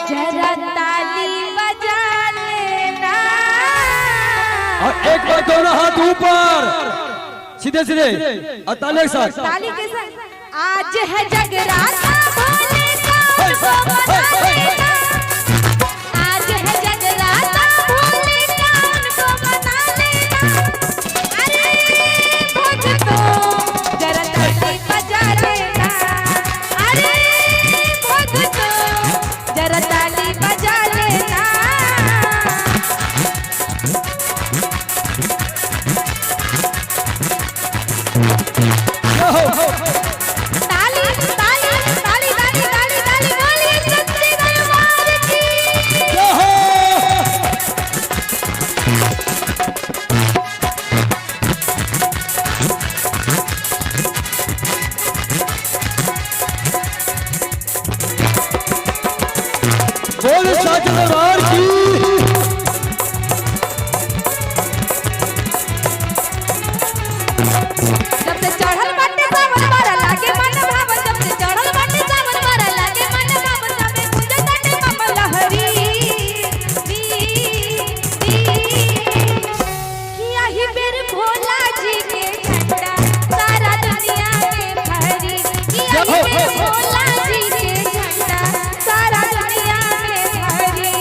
जरा ताली बजा लेना। और एक बार दोनों हाथ ऊपर, सीधे सीधे और ताली के साथ। ताली के साथ। आज है जगराता भोले का उनको मना लेना। आज है जगराता भोले का उनको मना लेना। अरे भक्तों जरा ताली बजा लेना। अरे भक्तों जरा ताली बजा लेना। ताली ताली ताली ताली ताली ताली बोलिए सच्चे दरबार की। बोल सच्चे दरबार की। जब से चढ़ल बाटे सावन मारा लागे मन भावन। जब से चढ़ल बाटे सावन मारा लागे मन भावन। सबे पूजा ताटे बाबा लहरी किया ही बेर भोला जी के झंडा सारा दुनिया में फहरी। किया ही बेर भोला जी के झंडा सारा दुनिया में फहरी।